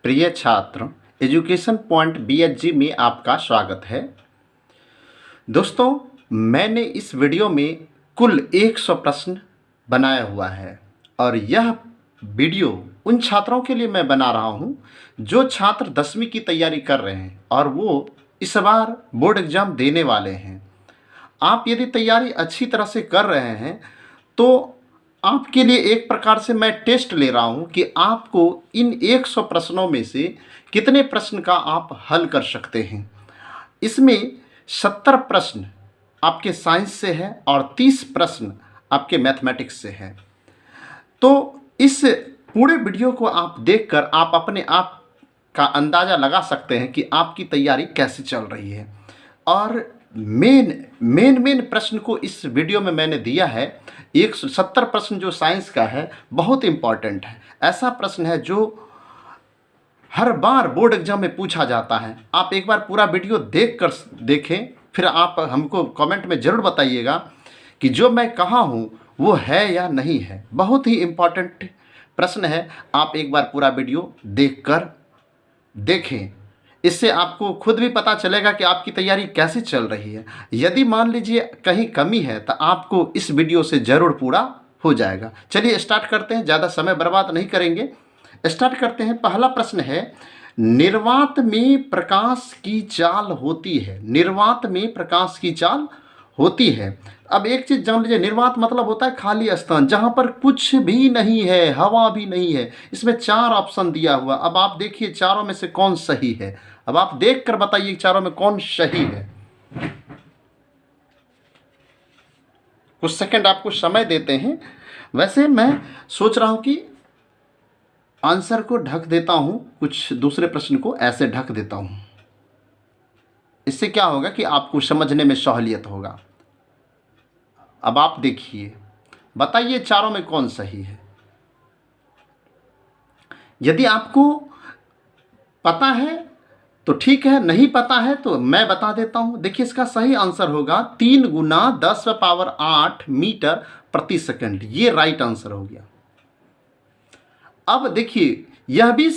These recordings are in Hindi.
प्रिय छात्र, एजुकेशन पॉइंट बीएचजी में आपका स्वागत है। दोस्तों, मैंने इस वीडियो में कुल 100 प्रश्न बनाया हुआ है और यह वीडियो उन छात्रों के लिए मैं बना रहा हूं जो छात्र 10वीं की तैयारी कर रहे हैं और वो इस बार बोर्ड एग्ज़ाम देने वाले हैं। आप यदि तैयारी अच्छी तरह से कर रहे हैं तो आपके लिए एक प्रकार से मैं टेस्ट ले रहा हूं कि आपको इन 100 प्रश्नों में से कितने प्रश्न का आप हल कर सकते हैं। इसमें 70 प्रश्न आपके साइंस से है और 30 प्रश्न आपके मैथमेटिक्स से है। तो इस पूरे वीडियो को आप देखकर आप अपने आप का अंदाज़ा लगा सकते हैं कि आपकी तैयारी कैसे चल रही है। और मेन प्रश्न को इस वीडियो में मैंने दिया है। 170 प्रश्न जो साइंस का है बहुत इम्पॉर्टेंट है। ऐसा प्रश्न है जो हर बार बोर्ड एग्जाम में पूछा जाता है। आप एक बार पूरा वीडियो देखें, फिर आप हमको कमेंट में ज़रूर बताइएगा कि जो मैं कहा हूँ वो है या नहीं है। बहुत ही इम्पॉर्टेंट प्रश्न है। आप एक बार पूरा वीडियो देखें, इससे आपको खुद भी पता चलेगा कि आपकी तैयारी कैसे चल रही है। यदि मान लीजिए कहीं कमी है तो आपको इस वीडियो से ज़रूर पूरा हो जाएगा। चलिए स्टार्ट करते हैं, ज़्यादा समय बर्बाद नहीं करेंगे, स्टार्ट करते हैं। पहला प्रश्न है, निर्वात में प्रकाश की चाल होती है। निर्वात में प्रकाश की चाल होती है। अब एक चीज़ जान लीजिए, निर्वात मतलब होता है खाली स्थान, जहाँ पर कुछ भी नहीं है, हवा भी नहीं है। इसमें 4 ऑप्शन दिया हुआ। अब आप देखिए चारों में से कौन सही है। अब आप देख कर बताइए चारों में कौन सही है। कुछ सेकंड आपको समय देते हैं। वैसे मैं सोच रहा हूं कि आंसर को ढक देता हूं, कुछ दूसरे प्रश्न को ऐसे ढक देता हूं। इससे क्या होगा कि आपको समझने में सहूलियत होगा। अब आप देखिए, बताइए चारों में कौन सही है। यदि आपको पता है तो ठीक है, नहीं पता है तो मैं बता देता हूं। देखिए इसका सही आंसर होगा 3 गुना 10⁸ मीटर प्रति सेकंड। ये राइट आंसर हो गया। अब देखिए यह भी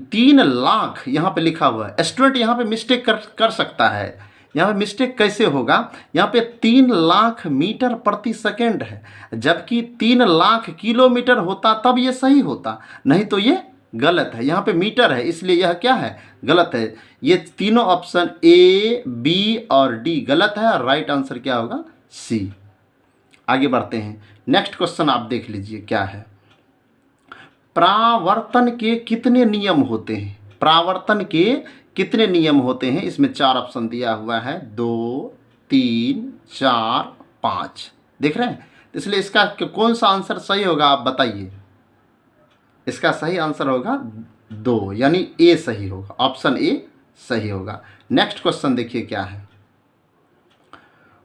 3 लाख यहाँ पे लिखा हुआ है। स्टूडेंट यहाँ पे मिस्टेक कर सकता है। यहाँ पे मिस्टेक कैसे होगा, यहाँ पे 3 लाख मीटर प्रति सेकंड है, जबकि 3 लाख किलोमीटर होता तब ये सही होता, नहीं तो ये गलत है। यहाँ पे मीटर है इसलिए यह क्या है, गलत है। ये तीनों ऑप्शन ए, बी और डी गलत है और राइट आंसर क्या होगा, सी। आगे बढ़ते हैं। नेक्स्ट क्वेश्चन आप देख लीजिए क्या है। प्रावर्तन के कितने नियम होते हैं। प्रावर्तन के कितने नियम होते हैं। इसमें 4 ऑप्शन दिया हुआ है, 2, 3, 4, 5। देख रहे हैं, इसलिए इसका कौन सा आंसर सही होगा आप बताइए। इसका सही आंसर होगा 2, यानी ए सही होगा, ऑप्शन ए सही होगा। नेक्स्ट क्वेश्चन देखिए क्या है।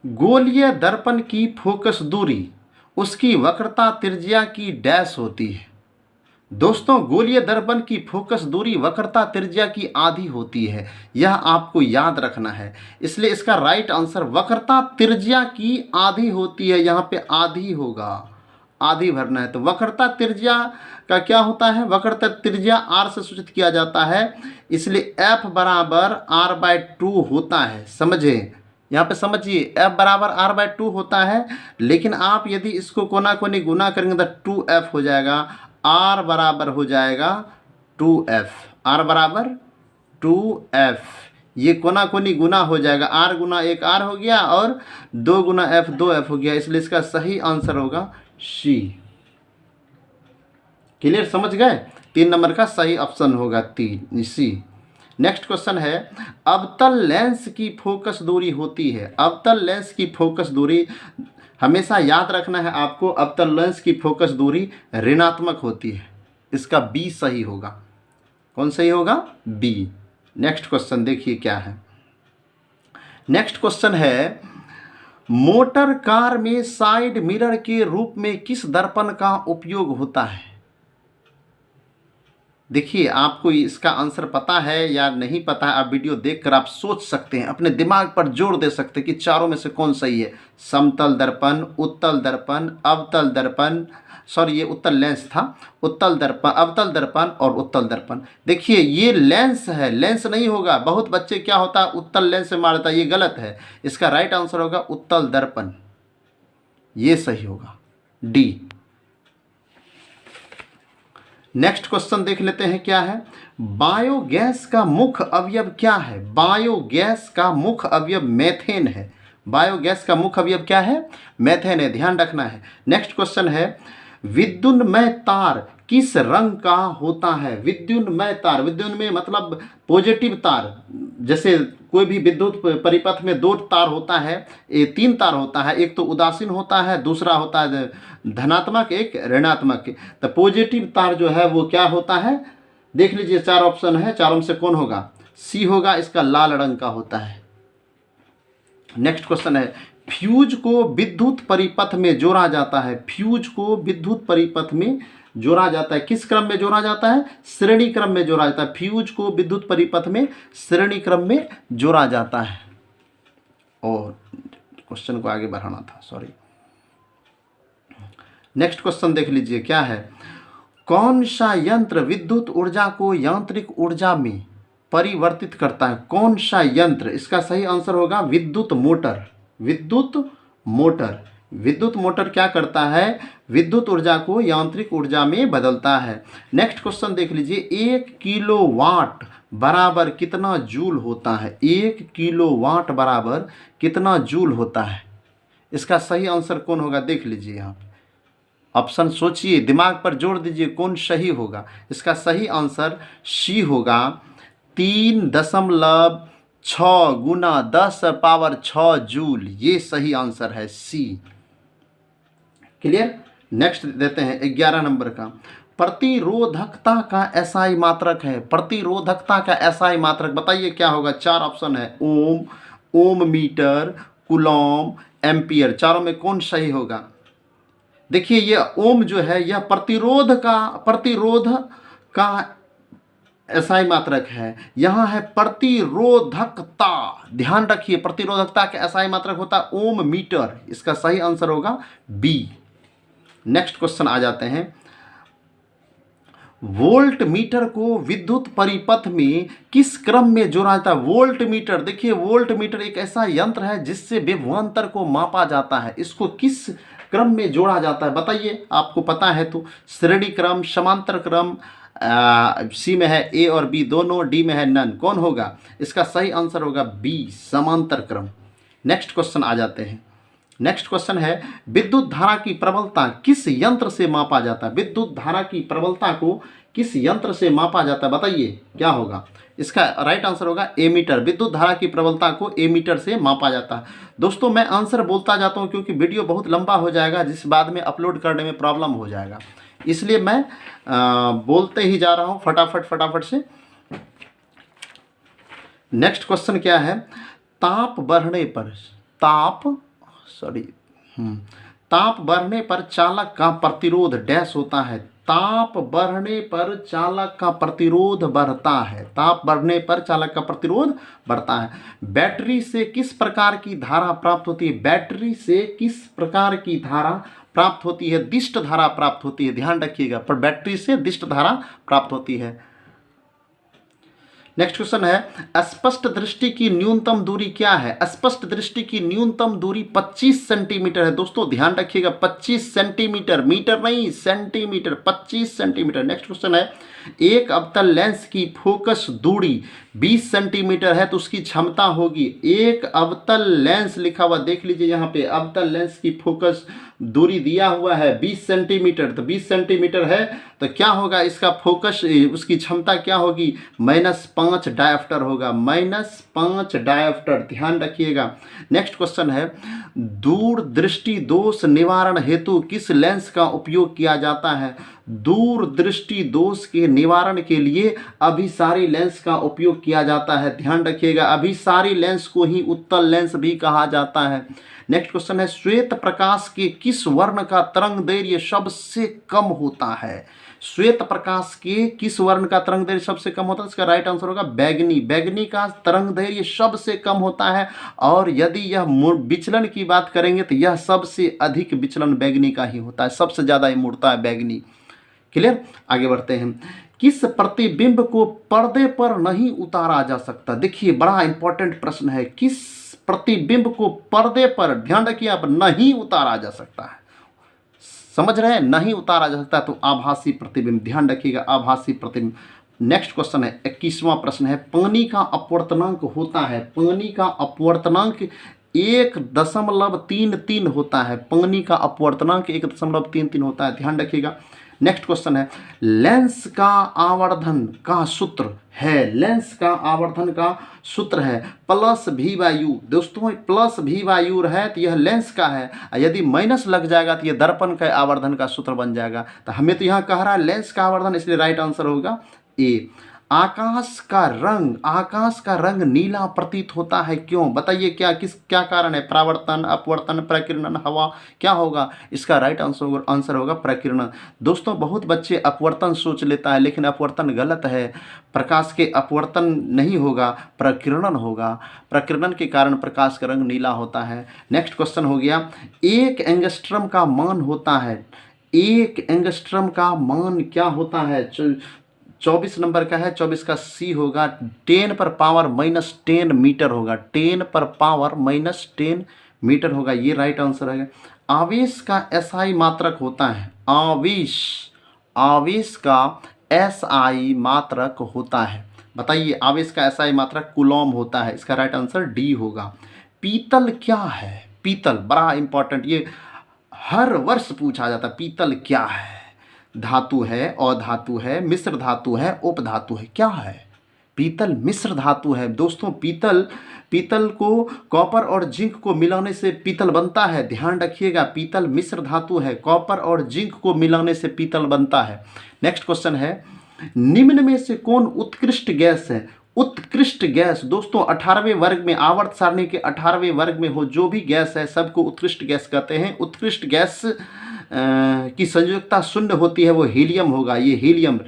गोलीय दर्पण की फोकस दूरी उसकी वक्रता त्रिज्या की डैश होती है। दोस्तों, गोलीय दर्पण की फोकस दूरी वक्रता त्रिज्या की आधी होती है। यह आपको याद रखना है। इसलिए इसका राइट आंसर वक्रता त्रिज्या की आधी होती है। यहाँ पे आधी होगा, आधी भरना है। तो वक्रता त्रिज्या का क्या होता है, वक्रता त्रिज्या r से सूचित किया जाता है, इसलिए f बराबर r/2 होता है। समझे, यहाँ पे समझिए f बराबर r/2 होता है। लेकिन आप यदि इसको कोना कोनी गुना करेंगे तो 2f हो जाएगा। r बराबर हो जाएगा 2f, r बराबर 2f। ये कोना कोनी गुना हो जाएगा, r गुना 1 r हो गया और 2 गुना f 2f हो गया। इसलिए इसका सही आंसर होगा सी। क्लियर, समझ गए। 3 नंबर का सही ऑप्शन होगा 3, सी। नेक्स्ट क्वेश्चन है, अवतल लेंस की फोकस दूरी होती है। अवतल लेंस की फोकस दूरी हमेशा याद रखना है आपको, अवतल लेंस की फोकस दूरी ऋणात्मक होती है। इसका बी सही होगा। कौन सही होगा, बी। नेक्स्ट क्वेश्चन देखिए क्या है। नेक्स्ट क्वेश्चन है, मोटर कार में साइड मिरर के रूप में किस दर्पण का उपयोग होता है। देखिए, आपको इसका आंसर पता है या नहीं पता है, आप वीडियो देखकर आप सोच सकते हैं, अपने दिमाग पर जोर दे सकते हैं कि चारों में से कौन सही है। समतल दर्पण, उत्तल दर्पण, अवतल दर्पण, सॉरी ये उत्तल लेंस था, उत्तल दर्पण, अवतल दर्पण और उत्तल दर्पण। देखिए ये लेंस है, लेंस नहीं होगा। बहुत बच्चे क्या होता है उत्तल लेंस से मारता है, ये गलत है। इसका राइट आंसर होगा उत्तल दर्पण, ये सही होगा, डी। नेक्स्ट क्वेश्चन देख लेते हैं क्या है। बायोगैस का मुख्य अवयव क्या है? बायोगैस का मुख्य अवयव मेथेन है। बायोगैस का मुख्य अवयव क्या है? मेथेन है, ध्यान रखना है। नेक्स्ट क्वेश्चन है, विद्युन्मय तार किस रंग का होता है? विद्युन्मय तार, विद्युन्मय मतलब पॉजिटिव तार। जैसे कोई भी विद्युत परिपथ में दो तार होता है, ये तीन तार होता है, एक तो उदासीन होता है, दूसरा होता है धनात्मक, एक ऋणात्मक। तो पॉजिटिव तार जो है वो क्या होता है? देख लीजिए, चार ऑप्शन है, चारों में से कौन होगा? सी होगा, इसका लाल रंग का होता है। नेक्स्ट क्वेश्चन है, फ्यूज को विद्युत परिपथ में जोड़ा जाता है। फ्यूज को विद्युत परिपथ में जोड़ा जाता है, किस क्रम में जोड़ा जाता है? श्रेणी क्रम में जोड़ा जाता है। फ्यूज को विद्युत परिपथ में श्रेणी क्रम में जोड़ा जाता है। और क्वेश्चन को आगे बढ़ाना था, सॉरी। नेक्स्ट क्वेश्चन देख लीजिए क्या है। कौन सा यंत्र विद्युत ऊर्जा को यांत्रिक ऊर्जा में परिवर्तित करता है? कौन सा यंत्र? इसका सही आंसर होगा विद्युत मोटर। विद्युत मोटर, विद्युत मोटर क्या करता है? विद्युत ऊर्जा को यांत्रिक ऊर्जा में बदलता है। नेक्स्ट क्वेश्चन देख लीजिए, 1 किलोवाट बराबर कितना जूल होता है? 1 किलोवाट बराबर कितना जूल होता है? इसका सही आंसर कौन होगा? देख लीजिए यहाँ ऑप्शन, सोचिए, दिमाग पर जोर दीजिए, कौन सही होगा? इसका सही आंसर सी होगा, 3.6 गुना 10⁻6 जूल। ये सही आंसर है, सी। क्लियर? नेक्स्ट देते हैं 11 नंबर का। प्रतिरोधकता का एसआई मात्रक है। प्रतिरोधकता का एसआई मात्रक बताइए क्या होगा? चार ऑप्शन है, ओम, ओम मीटर, कूलॉम, एम्पियर। चारों में कौन सही होगा? देखिए ये ओम जो है यह प्रतिरोध का एसआई मात्रक है। यहाँ है प्रतिरोधकता, ध्यान रखिए, प्रतिरोधकता का एसआई मात्रक होता है ओम मीटर। इसका सही आंसर होगा बी। नेक्स्ट क्वेश्चन आ जाते हैं, वोल्ट मीटर को विद्युत परिपथ में किस क्रम में जोड़ा जाता है? वोल्ट मीटर, देखिए वोल्ट मीटर एक ऐसा यंत्र है जिससे विभवांतर को मापा जाता है। इसको किस क्रम में जोड़ा जाता है बताइए, आपको पता है तो। श्रेणी क्रम, समांतर क्रम, सी में है ए और बी दोनों, डी में है नन। कौन होगा? इसका सही आंसर होगा बी, समांतर क्रम। नेक्स्ट क्वेश्चन आ जाते हैं। नेक्स्ट क्वेश्चन है, विद्युत धारा की प्रबलता किस यंत्र से मापा जाता है? विद्युत धारा की प्रबलता को किस यंत्र से मापा जाता है बताइए क्या होगा? इसका राइट आंसर होगा एमीटर। विद्युत धारा की प्रबलता को एमीटर से मापा जाता है। दोस्तों मैं आंसर बोलता जाता हूं क्योंकि वीडियो बहुत लंबा हो जाएगा, जिस बाद में अपलोड करने में प्रॉब्लम हो जाएगा, इसलिए मैं बोलते ही जा रहा हूं फटाफट से। नेक्स्ट क्वेश्चन क्या है, ताप बढ़ने पर चालक का प्रतिरोध डैश होता है। ताप बढ़ने पर चालक का प्रतिरोध बढ़ता है। ताप बढ़ने पर चालक का प्रतिरोध बढ़ता है। बैटरी से किस प्रकार की धारा प्राप्त होती है? बैटरी से किस प्रकार की धारा प्राप्त होती है? दिष्ट धारा प्राप्त होती है, ध्यान रखिएगा, पर बैटरी से दिष्ट धारा प्राप्त होती है। नेक्स्ट क्वेश्चन है, स्पष्ट दृष्टि की न्यूनतम दूरी क्या है? स्पष्ट दृष्टि की न्यूनतम दूरी 25 सेंटीमीटर है। दोस्तों ध्यान रखिएगा, 25 सेंटीमीटर, मीटर नहीं, सेंटीमीटर, 25 सेंटीमीटर। नेक्स्ट क्वेश्चन है, एक अवतल लेंस की फोकस दूरी 20 सेंटीमीटर है तो उसकी क्षमता होगी। एक अवतल लेंस लिखा हुआ देख लीजिए, यहाँ पे अवतल लेंस की फोकस दूरी दिया हुआ है 20 सेंटीमीटर, तो 20 सेंटीमीटर है तो क्या होगा? इसका फोकस, उसकी क्षमता क्या होगी? -5 डायोप्टर होगा, -5 डायोप्टर, ध्यान रखिएगा। नेक्स्ट क्वेश्चन है, दूरदृष्टि दोष निवारण हेतु किस लेंस का उपयोग किया जाता है? दूरदृष्टि दोष के निवारण के लिए अभिसारी लेंस का उपयोग किया जाता है, ध्यान रखिएगा। अभिसारी लेंस को ही उत्तल लेंस भी कहा जाता है। नेक्स्ट क्वेश्चन है, श्वेत प्रकाश के किस वर्ण का तरंग दैर्घ्य सबसे कम होता है? श्वेत प्रकाश के किस वर्ण का तरंग दैर्घ्य सबसे कम होता है? इसका राइट आंसर होगा बैगनी। बैगनी का तरंग दैर्घ्य सबसे कम होता है, और यदि यह विचलन की बात करेंगे तो यह सबसे अधिक विचलन बैगनी का ही होता है, सबसे ज़्यादा ये मुड़ता है बैगनी। क्लियर? आगे बढ़ते हैं। किस प्रतिबिंब को पर्दे पर नहीं उतारा जा सकता? देखिए बड़ा इंपॉर्टेंट प्रश्न है। किस प्रतिबिंब को पर्दे पर, ध्यान रखिए आप, नहीं उतारा जा सकता है? समझ रहे हैं? नहीं उतारा जा सकता तो आभासी प्रतिबिंब, ध्यान रखिएगा, आभासी प्रतिबिंब। नेक्स्ट क्वेश्चन है, 21वां प्रश्न है, पानी का अपवर्तनांक होता है, पानी का अपवर्तनांक 1.33 होता है। पानी का अपवर्तनांक 1.33 होता है, ध्यान रखिएगा। नेक्स्ट क्वेश्चन है, लेंस का आवर्धन का सूत्र है, लेंस का आवर्धन का सूत्र है प्लस भी बाई यू। दोस्तों प्लस भी बाई यू है तो यह लेंस का है, यदि माइनस लग जाएगा तो यह दर्पण का आवर्धन का सूत्र बन जाएगा। तो हमें तो यहाँ कह रहा है लेंस का आवर्धन, इसलिए राइट आंसर होगा ए। आकाश का रंग नीला प्रतीत होता है, क्यों? बताइए क्या कारण है? परावर्तन, अपवर्तन, प्रकीर्णन, हवा, क्या होगा? इसका राइट आंसर होगा प्रकीर्णन। दोस्तों बहुत बच्चे अपवर्तन सोच लेता है, लेकिन अपवर्तन गलत है। प्रकाश के अपवर्तन नहीं होगा, प्रकीर्णन होगा। प्रकीर्णन के कारण प्रकाश का रंग नीला होता है। नेक्स्ट क्वेश्चन हो गया, 1 एंगस्ट्रम का मान होता है, 1 एंगस्ट्रम का मान क्या होता है? 24 नंबर का है, 24 का सी होगा, 10⁻⁻10 मीटर होगा, 10⁻⁻10 मीटर होगा, ये राइट आंसर है। आवेश का एसआई मात्रक होता है, आवेश का एसआई मात्रक होता है, बताइए आवेश का एसआई मात्रक कूलॉम होता है, इसका राइट आंसर डी होगा। पीतल क्या है? पीतल बड़ा इंपॉर्टेंट, ये हर वर्ष पूछा जाता है, पीतल क्या है? धातु है, अधातु है, मिश्र धातु है, उपधातु है, क्या है? पीतल मिश्र धातु है। दोस्तों पीतल को कॉपर और जिंक को मिलाने से पीतल बनता है, ध्यान रखिएगा, पीतल मिश्र धातु है, कॉपर और जिंक को मिलाने से पीतल बनता है। नेक्स्ट क्वेश्चन है, निम्न में से कौन उत्कृष्ट गैस है? उत्कृष्ट गैस दोस्तों 18वें वर्ग में, आवर्त सारणी के 18वें वर्ग में हो जो भी गैस है सबको उत्कृष्ट गैस कहते हैं। उत्कृष्ट गैस की संयोजकता शून्य होती है, वो हीलियम होगा, ये हीलियम,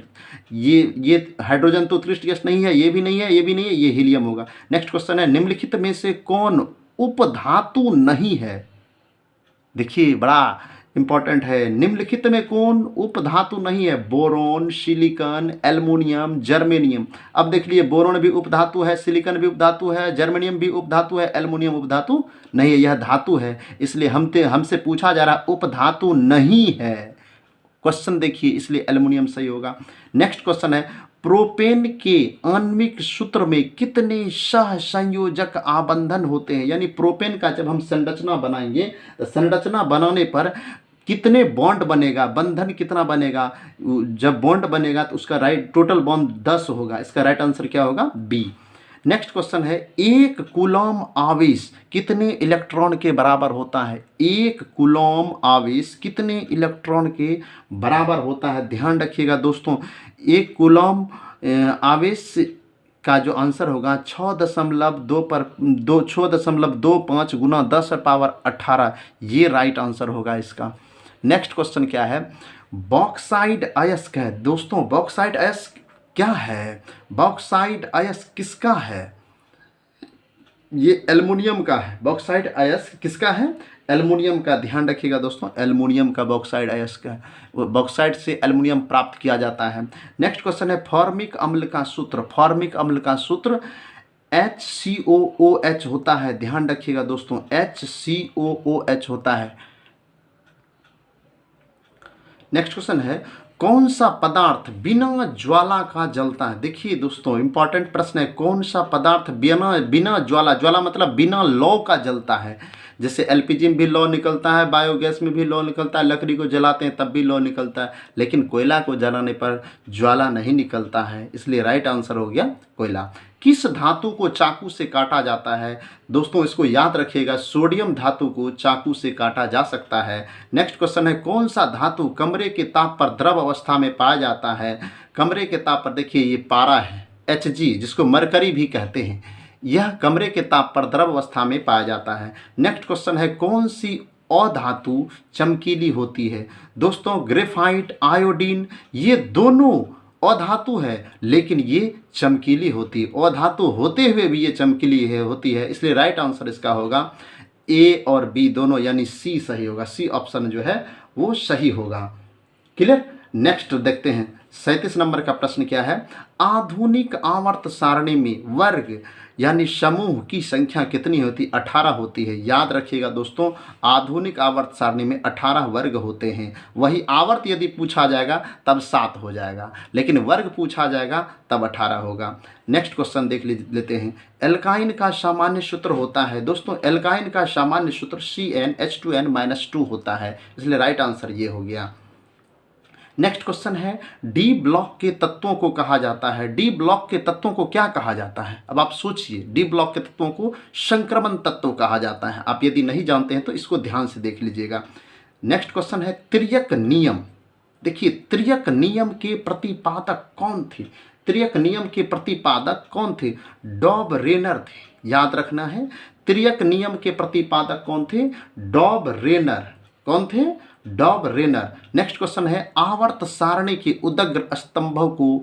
ये हाइड्रोजन तो उत्कृष्ट गैस नहीं है, ये भी नहीं है, ये भी नहीं है, ये हीलियम होगा। नेक्स्ट क्वेश्चन है, निम्नलिखित में से कौन उपधातु नहीं है? देखिए बड़ा इंपॉर्टेंट है, निम्नलिखित में कौन उपधातु नहीं है? Boron, silicon, aluminium, germanium. अब देख लिए, बोरोन भी उपधातु है, सिलिकॉन भी उपधातु है, जर्मेनियम भी उपधातु है, एल्युमिनियम उपधातु नहीं है, यह धातु है, इसलिए हमसे पूछा जा रहा उपधातु नहीं है। क्वेश्चन देखिए, इसलिए एल्युमिनियम सही होगा। नेक्स्ट क्वेश्चन है, प्रोपेन के आणविक सूत्र में कितने सहसंयोजक आबंधन होते हैं? यानी प्रोपेन का जब हम संरचना बनाएंगे तो संरचना बनाने पर कितने बॉन्ड बनेगा, बंधन कितना बनेगा? जब बॉन्ड बनेगा तो उसका टोटल बॉन्ड 10 होगा, इसका राइट आंसर क्या होगा? बी। नेक्स्ट क्वेश्चन है, 1 कूलॉम आवेश कितने इलेक्ट्रॉन के बराबर होता है? 1 कूलॉम आवेश कितने इलेक्ट्रॉन के बराबर होता है? ध्यान रखिएगा दोस्तों, 1 कूलॉम आवेश का जो आंसर होगा 6.25 गुना 10⁻18, ये राइट आंसर होगा इसका। नेक्स्ट क्वेश्चन क्या है, बॉक्साइड अयस्क है। दोस्तों बॉक्साइड अयस्क क्या है? बॉक्साइड अयस्क किसका है? ये एल्युमिनियम का है। बॉक्साइड अयस्क किसका है? एल्युमिनियम का, ध्यान रखिएगा दोस्तों, एल्युमिनियम का बॉक्साइड अयस्क है, बॉक्साइड से एल्युमिनियम प्राप्त किया जाता है। नेक्स्ट क्वेश्चन है, फॉर्मिक अम्ल का सूत्र, फॉर्मिक अम्ल का सूत्र HCOOH होता है, ध्यान रखिएगा दोस्तों, HCOOH होता है। नेक्स्ट क्वेश्चन है, कौन सा पदार्थ बिना ज्वाला का जलता है? देखिए दोस्तों इंपॉर्टेंट प्रश्न है, कौन सा पदार्थ बिना ज्वाला मतलब बिना लौ का जलता है? जैसे एलपीजी में भी लौ निकलता है, बायोगैस में भी लौ निकलता है, लकड़ी को जलाते हैं तब भी लौ निकलता है, लेकिन कोयला को जलाने पर ज्वाला नहीं निकलता है, इसलिए राइट आंसर हो गया कोयला। किस धातु को चाकू से काटा जाता है? दोस्तों इसको याद रखिएगा, सोडियम धातु को चाकू से काटा जा सकता है। नेक्स्ट क्वेश्चन है, कौन सा धातु कमरे के ताप पर द्रव अवस्था में पाया जाता है? कमरे के ताप पर, देखिए ये पारा है, Hg, जिसको मरकरी भी कहते हैं, यह कमरे के ताप पर द्रव अवस्था में पाया जाता है। नेक्स्ट क्वेश्चन है, कौन सी अधातु चमकीली होती है। दोस्तों ग्रेफाइट, आयोडीन ये दोनों अधातु है लेकिन ये चमकीली होती है। अधातु होते हुए भी ये चमकीली होती है, इसलिए राइट आंसर इसका होगा ए और बी दोनों, यानी सी सही होगा। सी ऑप्शन जो है वो सही होगा। क्लियर। नेक्स्ट देखते हैं 37 नंबर का प्रश्न क्या है। आधुनिक आवर्त सारणी में वर्ग यानी समूह की संख्या कितनी होती? 18 होती है। याद रखिएगा दोस्तों, आधुनिक आवर्त सारणी में 18 वर्ग होते हैं। वही आवर्त यदि पूछा जाएगा तब 7 हो जाएगा, लेकिन वर्ग पूछा जाएगा तब 18 होगा। नेक्स्ट क्वेश्चन देख लेते हैं। एल्काइन का सामान्य सूत्र होता है। दोस्तों एल्काइन का सामान्य सूत्र CnH2n-2 होता है, इसलिए राइट आंसर ये हो गया। नेक्स्ट क्वेश्चन है, डी ब्लॉक के तत्वों को कहा जाता है। डी ब्लॉक के तत्वों को क्या कहा जाता है? अब आप सोचिए, डी ब्लॉक के तत्वों को संक्रमण तत्व कहा जाता है। आप यदि नहीं जानते हैं तो इसको ध्यान से देख लीजिएगा। नेक्स्ट क्वेश्चन है, तिर्यक नियम। देखिए तिर्यक नियम के प्रतिपादक कौन थे? तिर्यक नियम के प्रतिपादक कौन थे? डॉब रेनर थे। याद रखना है, तिर्यक नियम के प्रतिपादक कौन थे? डॉब रेनर। कौन थे? डॉब रेनर। नेक्स्ट क्वेश्चन है, आवर्त सारणी के उदग्र स्तंभों को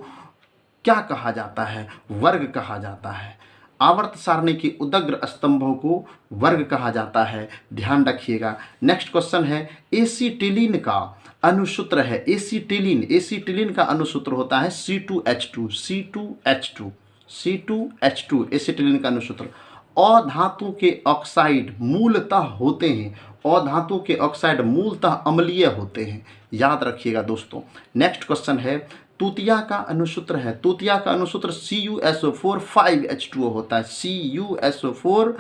क्या कहा जाता है? वर्ग कहा जाता है। आवर्त सारणी के उदग्र स्तंभों को वर्ग कहा जाता है, ध्यान रखिएगा। नेक्स्ट क्वेश्चन है, एसीटिलीन का अनुसूत्र है। एसीटिलीन का अनुसूत्र होता है C2H2। एसीटिलीन का अनुसूत्र। अधातु के ऑक्साइड मूलतः होते हैं। अधातु के ऑक्साइड मूलतः अम्लीय होते हैं, याद रखिएगा दोस्तों। नेक्स्ट क्वेश्चन है, तूतिया का अनुसूत्र है। तूतिया का अनुसूत्र CuSO4 5H2O होता है। CuSO4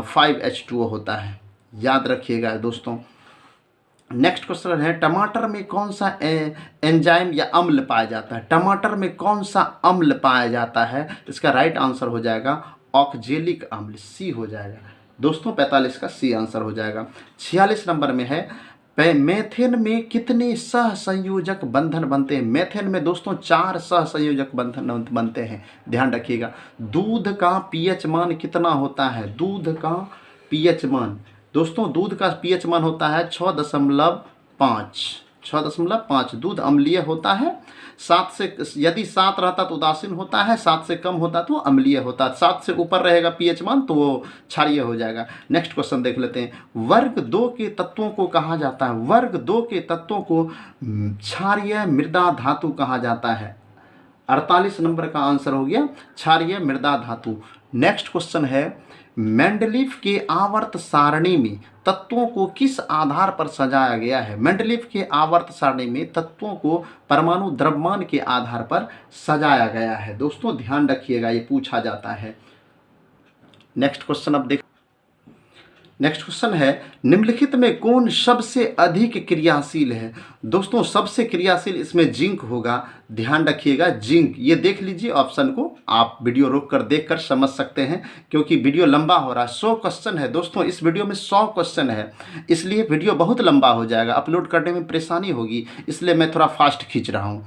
5H2O होता है, याद रखिएगा दोस्तों। नेक्स्ट क्वेश्चन है, टमाटर में कौन सा एंजाइम या अम्ल पाया जाता है? टमाटर में कौन सा अम्ल पाया जाता है? इसका राइट आंसर हो जाएगा ऑक्जेलिक अम्ल, सी हो जाएगा दोस्तों। 45 का सी आंसर हो जाएगा। 46 नंबर में है, मेथेन में कितने सहसंयोजक बंधन बनते हैं? मेथेन में दोस्तों 4 सहसंयोजक बंधन बनते हैं, ध्यान रखिएगा। दूध का पीएच मान कितना होता है? दूध का पीएच मान दोस्तों, दूध का पीएच मान होता है 6.5। दूध अम्लीय होता है। 7 से यदि 7 रहता तो उदासीन होता है, 7 से कम होता तो अम्लीय होता है। 7 से ऊपर रहेगा पीएच मान तो वो क्षारीय हो जाएगा। नेक्स्ट क्वेश्चन देख लेते हैं, वर्ग 2 के तत्वों को कहा जाता है। वर्ग 2 के तत्वों को क्षारीय मृदा धातु कहा जाता है। 48 नंबर का आंसर हो गया क्षारीय मृदा धातु। नेक्स्ट क्वेश्चन है, मेंडलीफ के आवर्त सारणी में तत्वों को किस आधार पर सजाया गया है? मेंडलीफ के आवर्त सारणी में तत्वों को परमाणु द्रव्यमान के आधार पर सजाया गया है। दोस्तों ध्यान रखिएगा, ये पूछा जाता है। नेक्स्ट क्वेश्चन अब देख। नेक्स्ट क्वेश्चन है, निम्नलिखित में कौन सबसे अधिक क्रियाशील है? दोस्तों सबसे क्रियाशील इसमें जिंक होगा, ध्यान रखिएगा जिंक। ये देख लीजिए ऑप्शन को, आप वीडियो रोक कर देख कर समझ सकते हैं क्योंकि वीडियो लंबा हो रहा है। 100 क्वेश्चन है दोस्तों, इस वीडियो में 100 क्वेश्चन है, इसलिए वीडियो बहुत लंबा हो जाएगा, अपलोड करने में परेशानी होगी, इसलिए मैं थोड़ा फास्ट खींच रहा हूँ।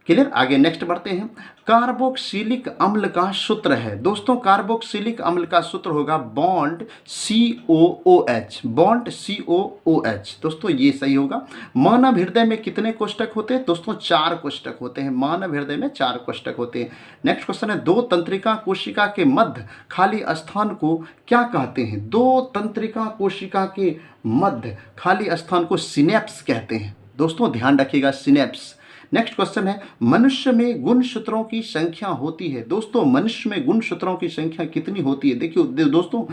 क्लियर। आगे नेक्स्ट बढ़ते हैं। कार्बोक्सिलिक अम्ल का सूत्र है। दोस्तों कार्बोक्सिलिक अम्ल का सूत्र होगा बॉन्ड COOH। बॉन्ड COOH दोस्तों ये सही होगा। मानव हृदय में कितने कोष्ठक होते हैं? दोस्तों 4 कोष्ठक होते हैं। मानव हृदय में 4 कोष्ठक होते हैं। नेक्स्ट क्वेश्चन है, 2 तंत्रिका कोशिका के मध्य खाली स्थान को क्या कहते हैं? 2 तंत्रिका कोशिका के मध्य खाली स्थान को सिनेप्स कहते हैं। दोस्तों ध्यान रखिएगा सिनेप्स। नेक्स्ट क्वेश्चन है, मनुष्य में गुणसूत्रों की संख्या होती है। दोस्तों मनुष्य में गुणसूत्रों की संख्या कितनी होती है? देखिए दोस्तों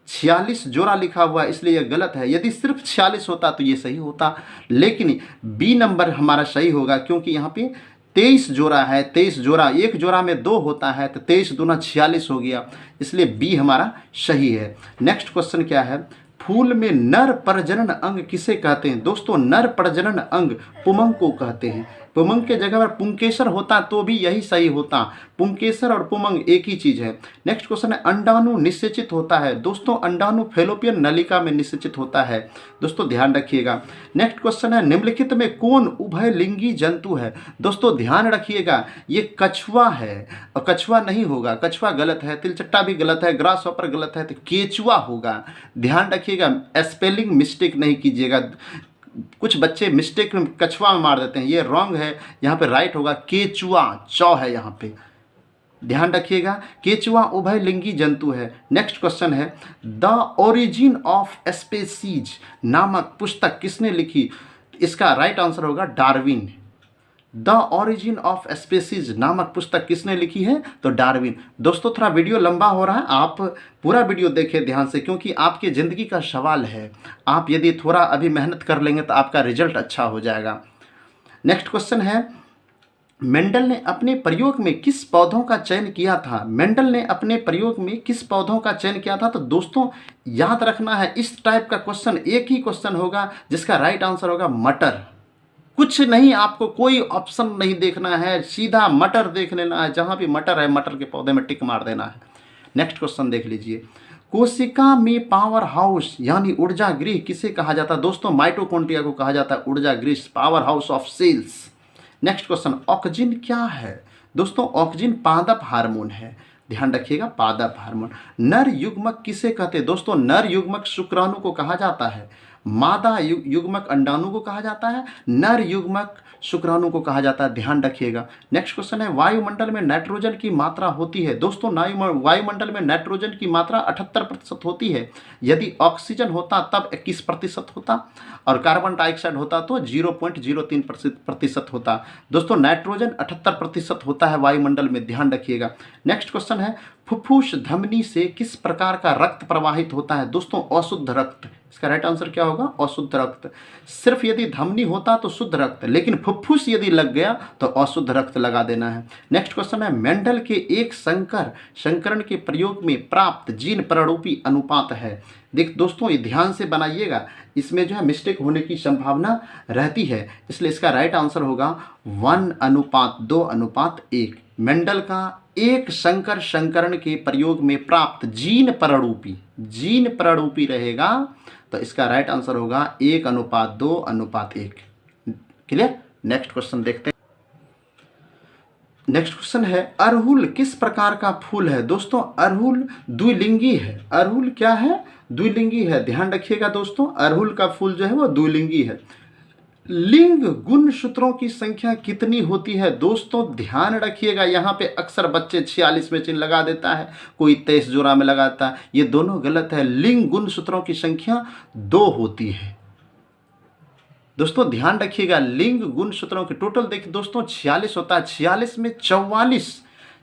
46 जोड़ा लिखा हुआ है इसलिए यह गलत है। यदि सिर्फ 46 होता तो ये सही होता, लेकिन बी नंबर हमारा सही होगा क्योंकि यहाँ पे 23 जोड़ा है। 23 जोड़ा, एक जोड़ा में 2 होता है तो 23 दूना 46 हो गया, इसलिए बी हमारा सही है। नेक्स्ट क्वेश्चन क्या है, फूल में नर प्रजनन अंग किसे कहते हैं? दोस्तों नर प्रजनन अंग पुमंग को कहते हैं। पुमंग के जगह पर पुंकेसर होता तो भी यही सही होता। पुंकेसर और पुमंग एक ही चीज़ है। नेक्स्ट क्वेश्चन है अंडाणु निषेचित होता है। दोस्तों अंडाणु फैलोपियन नलिका में निषेचित होता है। दोस्तों ध्यान रखिएगा। नेक्स्ट क्वेश्चन है निम्नलिखित में कौन उभयलिंगी जंतु है। दोस्तों ध्यान रखिएगा, ये कछुआ है और कछुआ नहीं होगा, कछुआ गलत है, तिलचट्टा भी गलत है, ग्रास हॉपर गलत है, तो केचुआ होगा। ध्यान रखिएगा, स्पेलिंग मिस्टेक नहीं कीजिएगा। कुछ बच्चे मिस्टेक में कछुआ में मार देते हैं, ये रॉन्ग है। यहाँ पे राइट होगा केचुआ, चौ है यहाँ पे, ध्यान रखिएगा। केचुआ उभयलिंगी जंतु है। नेक्स्ट क्वेश्चन है द ओरिजिन ऑफ स्पेसीज नामक पुस्तक किसने लिखी। इसका राइट आंसर होगा Darwin. The origin of species नामक पुस्तक किसने लिखी है, तो डार्विन। दोस्तों थोड़ा वीडियो लंबा हो रहा है, आप पूरा वीडियो देखें ध्यान से, क्योंकि आपके ज़िंदगी का सवाल है। आप यदि थोड़ा अभी मेहनत कर लेंगे तो आपका रिजल्ट अच्छा हो जाएगा। नेक्स्ट क्वेश्चन है मेंडल ने अपने प्रयोग में किस पौधों का चयन किया था। मेंडल ने अपने प्रयोग में किस पौधों का चयन किया था, तो दोस्तों याद रखना है इस टाइप का क्वेश्चन एक ही क्वेश्चन होगा जिसका राइट आंसर होगा मटर। कुछ नहीं, आपको कोई ऑप्शन नहीं देखना है, सीधा मटर देख लेना है। जहां भी मटर है मटर के पौधे में टिक मार देना है। नेक्स्ट क्वेश्चन देख लीजिए, कोशिका में पावर हाउस यानी ऊर्जा गृह किसे कहा जाता है। दोस्तों माइटोकॉन्ड्रिया को कहा जाता है ऊर्जा गृह, power house of cells. Next question oxygen क्या है। दोस्तों ऑक्सीजन पादप हार्मोन है, ध्यान रखिएगा, पादप हार्मोन। नर युग्मक किसे कहते हैं। दोस्तों नर युग्मक शुक्राणु को कहा जाता है, मादा युग्मक अंडाणु को कहा जाता है, नर युग्मक शुक्राणु को कहा जाता है, ध्यान रखिएगा। नेक्स्ट क्वेश्चन है वायुमंडल में नाइट्रोजन की मात्रा होती है। दोस्तों वायुमंडल में नाइट्रोजन की मात्रा 78% होती है। यदि ऑक्सीजन होता तब 21% होता और कार्बन डाइऑक्साइड होता तो 0.03% होता। दोस्तों नाइट्रोजन 78% होता है वायुमंडल में, ध्यान रखिएगा। नेक्स्ट क्वेश्चन है फुफ्फुस धमनी से किस प्रकार का रक्त प्रवाहित होता है। दोस्तों अशुद्ध रक्त। इसका राइट आंसर क्या होगा, अशुद्ध रक्त। सिर्फ यदि धमनी होता तो शुद्ध रक्त, लेकिन फुफ्फुस यदि लग गया तो अशुद्ध रक्त लगा देना है। नेक्स्ट क्वेश्चन है मेंडल के एक संकरण के प्रयोग में प्राप्त जीन प्रारूपी अनुपात है। देख दोस्तों ये ध्यान से बनाइएगा, इसमें जो है मिस्टेक होने की संभावना रहती है, इसलिए इसका राइट आंसर होगा 1:2:1। मेंडल का एक संकरण के प्रयोग में प्राप्त जीन प्रारूपी रहेगा, तो इसका राइट आंसर होगा 1:2:1। क्लियर। नेक्स्ट क्वेश्चन देखते हैं। नेक्स्ट क्वेश्चन है अरहुल किस प्रकार का फूल है। दोस्तों अरहुल द्विलिंगी है। अरहुल क्या है, द्विलिंगी है, ध्यान रखिएगा दोस्तों। अरहुल का फूल जो है वो द्विलिंगी है। लिंग गुणसूत्रों की संख्या कितनी होती है। दोस्तों ध्यान रखिएगा, यहाँ पे अक्सर बच्चे 46 में चिन्ह लगा देता है, कोई 23 जोड़ा में लगाता है, ये दोनों गलत है। लिंग गुणसूत्रों की संख्या 2 होती है। दोस्तों ध्यान रखिएगा, लिंग गुणसूत्रों के टोटल देखिए दोस्तों 46 होता है। 46 में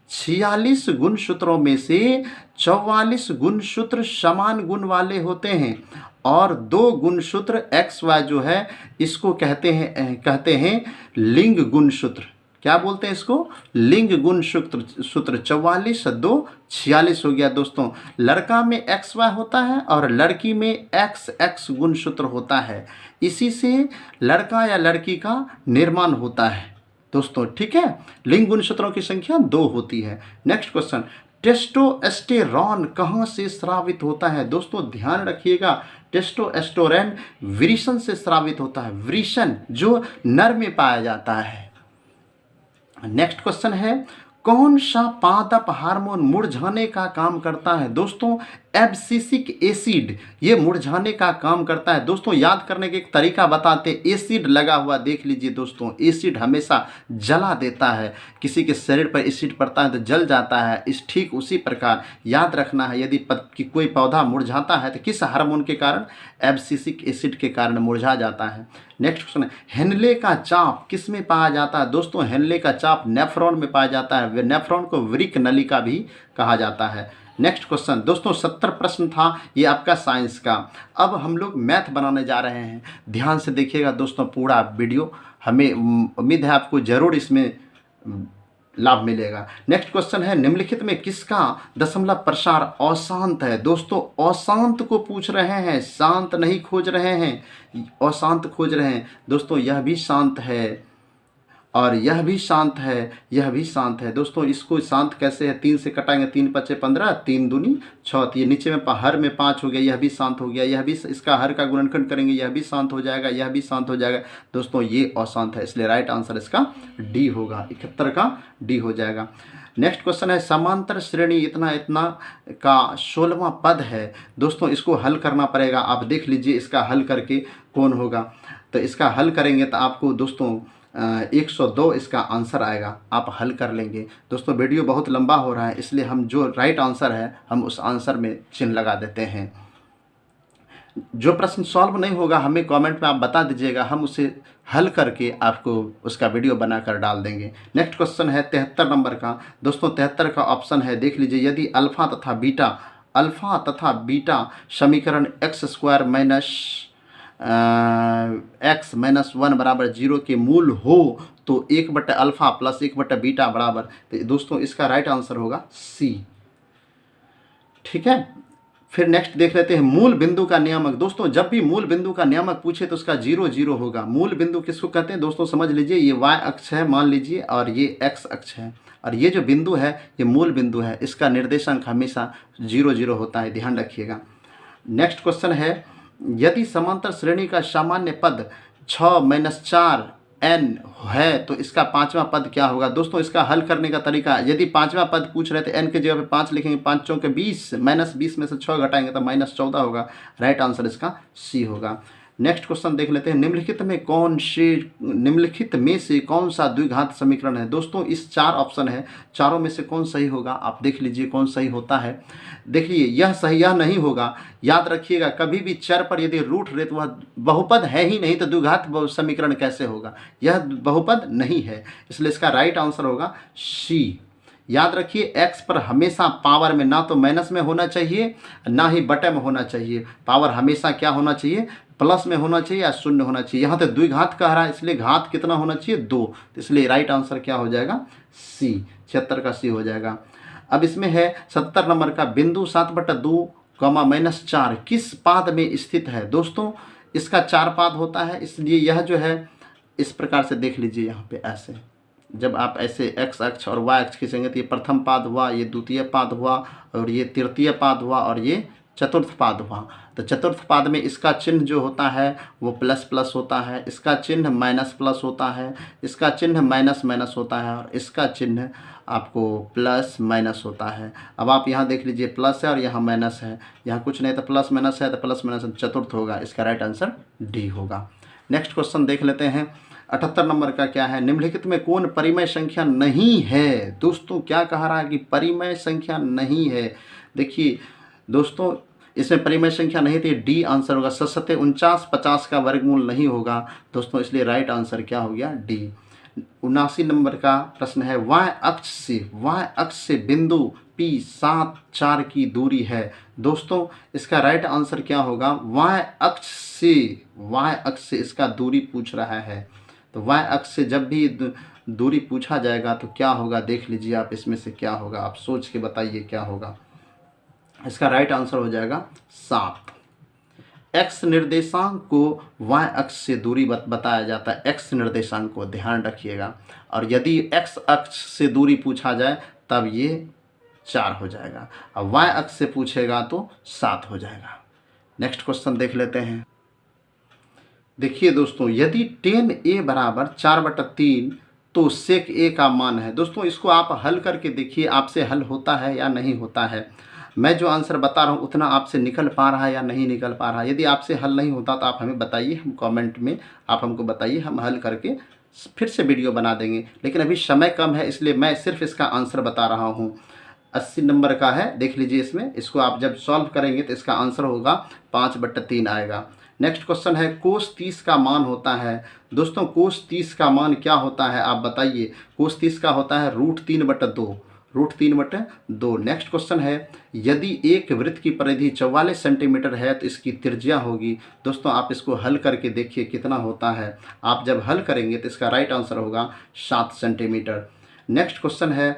46 गुणसूत्रों में से 44 गुणसूत्र समान गुण वाले होते हैं और 2 गुणसूत्र XY जो है इसको कहते हैं लिंग गुणसूत्र। क्या बोलते हैं इसको, लिंग गुणसूत्र। 44 2 46 हो गया। दोस्तों लड़का में XY होता है और लड़की में XX गुणसूत्र होता है, इसी से लड़का या लड़की का निर्माण होता है दोस्तों, ठीक है। लिंग गुणसूत्रों की संख्या 2 होती है। नेक्स्ट क्वेश्चन टेस्टोस्टेरॉन कहाँ से स्रावित होता है। दोस्तों ध्यान रखिएगा, टेस्टोस्टेरोन वृषण से स्रावित होता है, वृषण जो नर में पाया जाता है। नेक्स्ट क्वेश्चन है कौन सा पादप हार्मोन मुरझाने का काम करता है। दोस्तों एब्सिसिक एसिड ये मुरझाने का काम करता है। दोस्तों याद करने के एक तरीका बताते हैं, एसिड लगा हुआ देख लीजिए दोस्तों, एसिड हमेशा जला देता है, किसी के शरीर पर एसिड पड़ता है तो जल जाता है। ठीक उसी प्रकार याद रखना है, यदि कोई पौधा मुरझाता है तो किस हार्मोन के कारण, एब्सिसिक एसिड के कारण मुरझा जाता है। नेक्स्ट क्वेश्चन है हेनले का चाप किस में पाया जाता है। दोस्तों हेनले का चाप नेफ्रॉन में पाया जाता है, नेफ्रॉन को वृक्क नलिका भी कहा जाता है। नेक्स्ट क्वेश्चन दोस्तों 70 प्रश्न था ये आपका साइंस का। अब हम लोग मैथ बनाने जा रहे हैं, ध्यान से देखिएगा दोस्तों पूरा वीडियो, हमें उम्मीद है आपको जरूर इसमें लाभ मिलेगा। नेक्स्ट क्वेश्चन है निम्नलिखित में किसका दशमलव प्रसार अशांत है। दोस्तों अशांत को पूछ रहे हैं, शांत नहीं खोज रहे हैं, अशांत खोज रहे हैं। दोस्तों यह भी शांत है और यह भी शांत है, यह भी शांत है। दोस्तों इसको शांत कैसे है, 3 से कटाएंगे, 3 पचे 15, 3 दूनी 6, तो ये नीचे में हर में 5 हो गया, यह भी शांत हो गया। यह भी, इसका हर का गुणनखंड करेंगे, यह भी शांत हो जाएगा, यह भी शांत हो जाएगा। दोस्तों ये अशांत है, इसलिए राइट आंसर इसका डी होगा, 71 का डी हो जाएगा। नेक्स्ट क्वेश्चन है समांतर श्रेणी इतना इतना का 16वां पद है। दोस्तों इसको हल करना पड़ेगा, आप देख लीजिए इसका हल करके कौन होगा। तो इसका हल करेंगे तो आपको दोस्तों 102 इसका आंसर आएगा, आप हल कर लेंगे। दोस्तों वीडियो बहुत लंबा हो रहा है, इसलिए हम जो राइट आंसर है हम उस आंसर में चिन्ह लगा देते हैं। जो प्रश्न सॉल्व नहीं होगा हमें कमेंट में आप बता दीजिएगा, हम उसे हल करके आपको उसका वीडियो बनाकर डाल देंगे। नेक्स्ट क्वेश्चन है 73 नंबर का। दोस्तों 73 का ऑप्शन है, देख लीजिए, यदि अल्फ़ा तथा बीटा समीकरण x² माइनस x माइनस 1 बराबर 0 के मूल हो तो 1/अल्फ़ा प्लस 1/बीटा बराबर, तो दोस्तों इसका राइट आंसर होगा सी। ठीक है, फिर नेक्स्ट देख लेते हैं मूल बिंदु का नियामक। दोस्तों जब भी मूल बिंदु का नियामक पूछे तो उसका 0 0 होगा। मूल बिंदु किसको कहते हैं दोस्तों, समझ लीजिए, ये y अक्ष है मान लीजिए और ये x अक्ष है, और ये जो बिंदु है ये मूल बिंदु है, इसका निर्देशांक हमेशा 0 0 होता है, ध्यान रखिएगा। नेक्स्ट क्वेश्चन है, यदि समांतर श्रेणी का सामान्य पद 6 - 4 n है तो इसका 5वां पद क्या होगा। दोस्तों इसका हल करने का तरीका, यदि 5वां पद पूछ रहे थे n के जगह पे 5 लिखेंगे, 5 चौके 20, -20 में से 6 घटाएंगे तो -14 होगा। राइट आंसर इसका सी होगा। नेक्स्ट क्वेश्चन देख लेते हैं, निम्नलिखित में से कौन सा द्विघात समीकरण है। दोस्तों इस 4 ऑप्शन है, चारों में से कौन सही होगा आप देख लीजिए कौन सही होता है। देखिए यह सही, यह नहीं होगा। याद रखिएगा कभी भी चर पर यदि रूट रहे तो वह बहुपद है ही नहीं, तो द्विघात समीकरण कैसे होगा, यह बहुपद नहीं है, इसलिए इसका राइट आंसर होगा सी। याद रखिए x पर हमेशा पावर में ना तो माइनस में होना चाहिए ना ही बटे में होना चाहिए, पावर हमेशा क्या होना चाहिए, प्लस में होना चाहिए या शून्य होना चाहिए। यहाँ तो द्विघात कह रहा है इसलिए घात कितना होना चाहिए, 2, तो इसलिए राइट आंसर क्या हो जाएगा, सी, 76 का सी हो जाएगा। अब इसमें है 70 नंबर का, बिंदु 7/2, -4 किस पाद में स्थित है। दोस्तों इसका 4 पाद होता है, इसलिए यह जो है इस प्रकार से देख लीजिए, यहाँ पे ऐसे जब आप ऐसे x अक्ष और y अक्ष खींचेंगे तो ये प्रथम पाद हुआ, ये द्वितीय पाद हुआ, और ये तृतीय पाद हुआ, और ये चतुर्थ पाद हुआ। तो चतुर्थ पाद में इसका चिन्ह जो होता है वो ++ होता है, इसका चिन्ह -+ होता है, इसका चिन्ह -- होता है, और इसका चिन्ह आपको +- होता है। अब आप यहाँ देख लीजिए प्लस है और यहाँ माइनस है, यहाँ कुछ नहीं तो +- है, तो +- चतुर्थ होगा, इसका राइट आंसर डी होगा। नेक्स्ट क्वेश्चन देख लेते हैं 78 नंबर का, क्या है, निम्नलिखित में कौन परिमेय संख्या नहीं है। दोस्तों क्या कह रहा है कि परिमेय संख्या नहीं है। देखिए दोस्तों इसमें परिमेय संख्या नहीं थी, डी आंसर होगा। 7 50 का वर्गमूल नहीं होगा दोस्तों, इसलिए राइट आंसर क्या हो गया, डी। 79 नंबर का प्रश्न है, y अक्ष से बिंदु P 7 4 की दूरी है। दोस्तों इसका राइट आंसर क्या होगा, y अक्ष से इसका दूरी पूछ रहा है, तो y अक्ष से जब भी दूरी पूछा जाएगा तो क्या होगा, देख लीजिए आप इसमें से क्या होगा, आप सोच के बताइए क्या होगा। इसका राइट आंसर हो जाएगा 7। x निर्देशांक को y अक्ष से दूरी बताया जाता है, x निर्देशांक को ध्यान रखिएगा, और यदि x अक्ष से दूरी पूछा जाए तब ये 4 हो जाएगा, और y अक्ष से पूछेगा तो 7 हो जाएगा। नेक्स्ट क्वेश्चन देख लेते हैं। देखिए दोस्तों यदि tan a बराबर 4/3 तो sec a का मान है। दोस्तों इसको आप हल करके देखिए आपसे हल होता है या नहीं होता है। मैं जो आंसर बता रहा हूँ उतना आपसे निकल पा रहा है या नहीं निकल पा रहा है। यदि आपसे हल नहीं होता तो आप हमें बताइए, हम कमेंट में आप हमको बताइए, हम हल करके फिर से वीडियो बना देंगे। लेकिन अभी समय कम है इसलिए मैं सिर्फ इसका आंसर बता रहा हूँ। 80 नंबर का है, देख लीजिए इसमें, इसको आप जब सॉल्व करेंगे तो इसका आंसर होगा 5/3 आएगा। नेक्स्ट क्वेश्चन है, कोस 30 का मान होता है। दोस्तों कोस 30 का मान क्या होता है आप बताइए। कोस 30 का होता है √3/2, √3/2। नेक्स्ट क्वेश्चन है, यदि एक वृत्त की परिधि 44 सेंटीमीटर है तो इसकी त्रिज्या होगी। दोस्तों आप इसको हल करके देखिए कितना होता है। आप जब हल करेंगे तो इसका राइट आंसर होगा 7 सेंटीमीटर। नेक्स्ट क्वेश्चन है,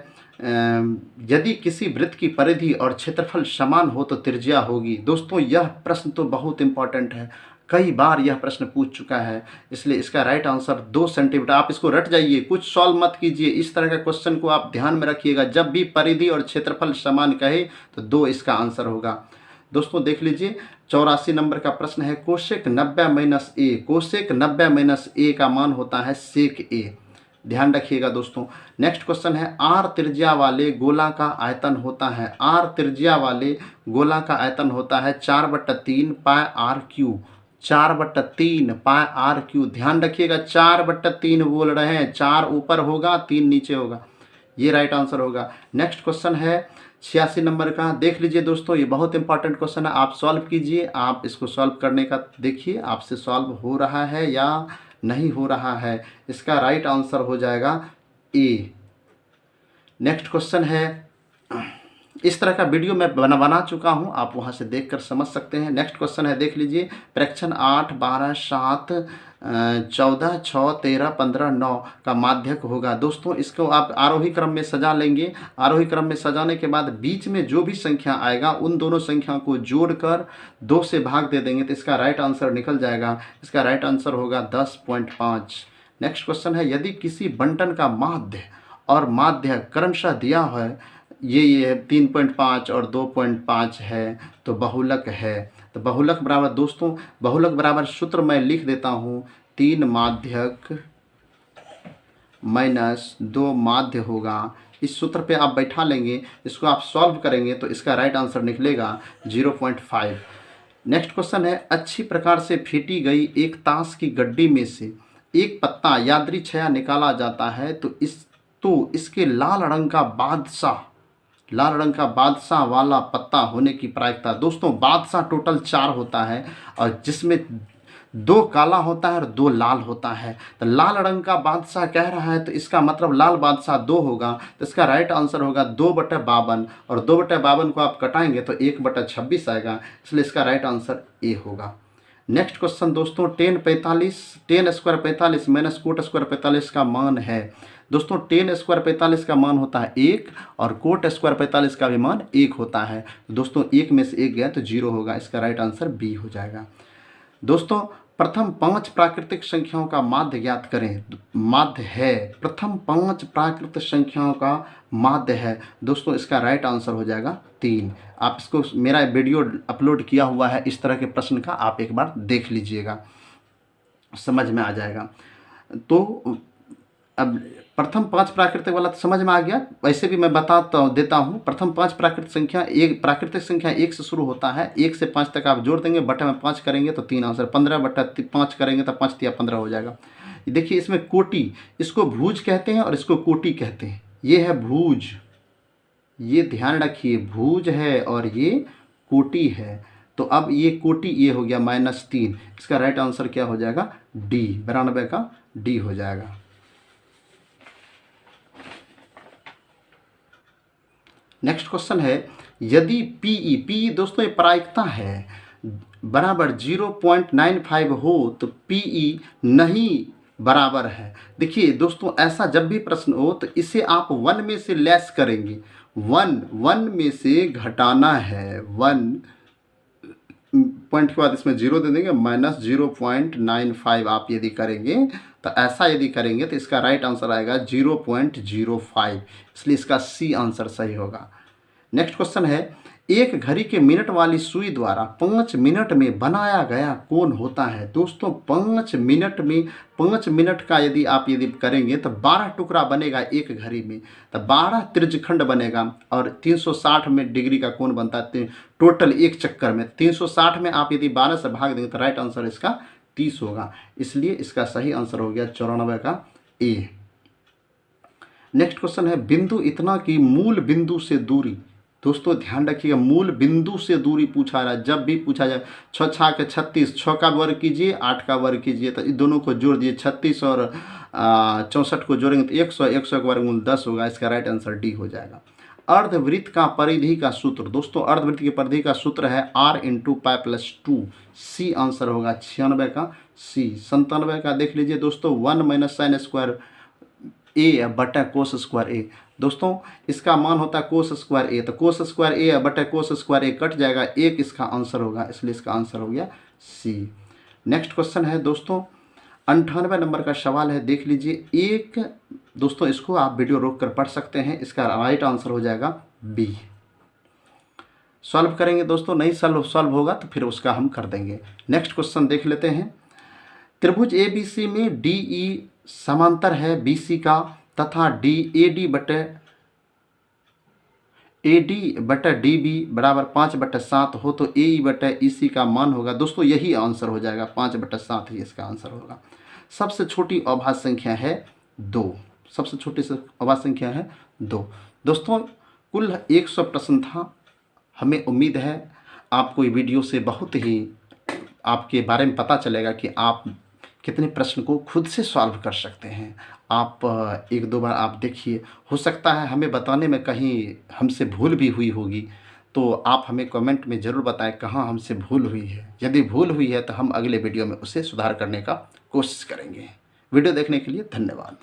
यदि किसी वृत्त की परिधि और क्षेत्रफल समान हो तो त्रिज्या होगी। दोस्तों यह प्रश्न तो बहुत इंपॉर्टेंट है, कई बार यह प्रश्न पूछ चुका है, इसलिए इसका राइट आंसर 2 सेंटीमीटर। आप इसको रट जाइए, कुछ सॉल्व मत कीजिए, इस तरह के क्वेश्चन को आप ध्यान में रखिएगा। जब भी परिधि और क्षेत्रफल समान कहे तो 2 इसका आंसर होगा। दोस्तों देख लीजिए 84 नंबर का प्रश्न है, कोसेक 90 माइनस ए। कोसेक 90 माइनस ए का मान होता है सेक ए। ध्यान रखिएगा दोस्तों। नेक्स्ट क्वेश्चन है, आर त्रिज्या वाले गोला का आयतन होता है। आर त्रिज्या वाले गोला का आयतन होता है 4/3 pi r cube. 4/3 pi r cube. ध्यान रखिएगा 4/3 बोल रहे हैं, 4 ऊपर होगा 3 नीचे होगा, ये राइट आंसर होगा। नेक्स्ट क्वेश्चन है 86 नंबर का, देख लीजिए दोस्तों, ये बहुत इंपॉर्टेंट क्वेश्चन है, आप सॉल्व कीजिए। आप इसको सॉल्व करने का देखिए आपसे सॉल्व हो रहा है या नहीं हो रहा है। इसका राइट आंसर हो जाएगा ए। नेक्स्ट क्वेश्चन है, इस तरह का वीडियो मैं बना चुका हूं, आप वहां से देखकर समझ सकते हैं। नेक्स्ट क्वेश्चन है, देख लीजिए, फ्रैक्शन 8, 12, 7, 14, 6, 13, 15, 9 का माध्यक होगा। दोस्तों इसको आप आरोही क्रम में सजा लेंगे। आरोही क्रम में सजाने के बाद बीच में जो भी संख्या आएगा उन दोनों संख्या को जोड़कर 2 से भाग दे देंगे तो इसका राइट आंसर निकल जाएगा। इसका राइट आंसर होगा 10.5। नेक्स्ट क्वेश्चन है, यदि किसी बंटन का माध्य और माध्य क्रमशः दिया है, ये 3.5 और 2.5 है तो बहुलक है। तो बहुलक बराबर, दोस्तों बहुलक बराबर सूत्र मैं लिख देता हूँ, 3 माध्यक माइनस 2 माध्य होगा। इस सूत्र पे आप बैठा लेंगे, इसको आप सॉल्व करेंगे तो इसका राइट आंसर निकलेगा 0.5। नेक्स्ट क्वेश्चन है, अच्छी प्रकार से फेंटी गई एक ताश की गड्डी में से एक पत्ता यादृच्छया निकाला जाता है तो इसके लाल रंग का बादशाह वाला पत्ता होने की प्रायिकता। दोस्तों बादशाह टोटल 4 होता है और जिसमें 2 काला होता है और 2 लाल होता है। तो लाल रंग का बादशाह कह रहा है तो इसका मतलब लाल बादशाह 2 होगा, तो इसका राइट आंसर होगा 2/52 और 2/52 को आप कटाएंगे तो 1/26 आएगा, इसलिए इसका राइट आंसर ए होगा। नेक्स्ट क्वेश्चन दोस्तों, ten square 45 minus cot square 45 का मान है। दोस्तों टेन स्क्वायर 45 का मान होता है 1 और कोट स्क्वायर 45 का भी मान 1 होता है। दोस्तों 1 में से 1 गया तो 0 होगा, इसका राइट आंसर बी हो जाएगा। दोस्तों प्रथम 5 प्राकृतिक संख्याओं का माध्य ज्ञात करें। माध्य है, प्रथम 5 प्राकृतिक संख्याओं का माध्य है। दोस्तों इसका राइट आंसर हो जाएगा 3। आप इसको, मेरा वीडियो अपलोड किया हुआ है इस तरह के प्रश्न का, आप एक बार देख लीजिएगा, समझ में आ जाएगा। तो अब प्रथम 5 प्राकृतिक वाला तो समझ में आ गया, वैसे भी मैं देता हूँ। प्रथम 5 प्राकृतिक संख्या 1 से शुरू होता है, 1 से 5 तक आप जोड़ देंगे, बटे में 5 करेंगे तो 3 आंसर, 15/5 करेंगे तो 5 या 15 हो जाएगा। देखिए इसमें कोटि, इसको भुज कहते हैं और इसको कोटि कहते हैं। ये है भुज, ये ध्यान रखिए, भुज है और ये कोटि है। तो अब ये कोटि ये हो गया -3, इसका राइट आंसर क्या हो जाएगा, डी, 92 का डी हो जाएगा। नेक्स्ट क्वेश्चन है, यदि पीई दोस्तों ये प्रायिकता है बराबर 0.95 हो तो पीई नहीं बराबर है। देखिए दोस्तों ऐसा जब भी प्रश्न हो तो इसे आप 1 में से लेस करेंगे, 1 में से घटाना है, 1 पॉइंट के बाद इसमें 0 दे देंगे, -0.95 आप यदि करेंगे तो ऐसा यदि करेंगे तो इसका राइट आंसर आएगा 0.05, इसलिए इसका सी आंसर सही होगा। नेक्स्ट क्वेश्चन है, एक घड़ी के मिनट वाली सुई द्वारा 5 मिनट में बनाया गया कोण होता है। दोस्तों 5 मिनट का यदि करेंगे तो 12 टुकड़ा बनेगा एक घड़ी में, तो 12 त्रिज्यखंड बनेगा और 360 डिग्री का कोण बनता है टोटल एक चक्कर में। 360 में आप यदि 12 से भाग देंगे तो राइट आंसर इसका 30 होगा, इसलिए इसका सही आंसर हो गया 94 का ए। नेक्स्ट क्वेश्चन है, बिंदु इतना की मूल बिंदु से दूरी। दोस्तों ध्यान रखिएगा, मूल बिंदु से दूरी पूछा रहा है, जब भी पूछा जाए 6 6 के 36, 6 का वर्ग कीजिए 8 का वर्ग कीजिए, तो इन दोनों को जोड़ दिए, 36 और 64 को जोड़ेंगे तो 100, 100 का वर्गमूल 10 होगा, इसका राइट आंसर डी हो जाएगा। अर्धवृत्त का परिधि का सूत्र। दोस्तों अर्धवृत्त की परिधि का सूत्र है r × π+2, सी आंसर होगा 96 का सी। 97 का देख लीजिए दोस्तों, 1 - sin² a बटा cos² a। दोस्तों इसका मान होता है cos² a, तो cos² a बटा cos² a कट जाएगा, 1 इसका आंसर होगा, इसलिए इसका आंसर हो गया सी। नेक्स्ट क्वेश्चन है दोस्तों 98 नंबर का सवाल है, देख लीजिए। एक दोस्तों इसको आप वीडियो रोक कर पढ़ सकते हैं, इसका राइट आंसर हो जाएगा बी। सॉल्व करेंगे दोस्तों, नहीं सॉल्व होगा तो फिर उसका हम कर देंगे। नेक्स्ट क्वेश्चन देख लेते हैं। त्रिभुज ABC में DE समांतर है BC का तथा AD बटे DB बराबर 5/7 हो तो AE बटे EC का मान होगा। दोस्तों यही आंसर हो जाएगा, 5/7 ही इसका आंसर होगा। सबसे छोटी अभाज्य संख्या है 2, सबसे छोटी अभाज्य संख्या है 2। दोस्तों कुल 100 प्रश्न था। हमें उम्मीद है आपको ये वीडियो से बहुत ही आपके बारे में पता चलेगा कि आप कितने प्रश्न को खुद से सॉल्व कर सकते हैं। आप एक दो बार आप देखिए, हो सकता है हमें बताने में कहीं हमसे भूल भी हुई होगी, तो आप हमें कमेंट में ज़रूर बताएं कहाँ हमसे भूल हुई है। यदि भूल हुई है तो हम अगले वीडियो में उसे सुधार करने का कोशिश करेंगे। वीडियो देखने के लिए धन्यवाद।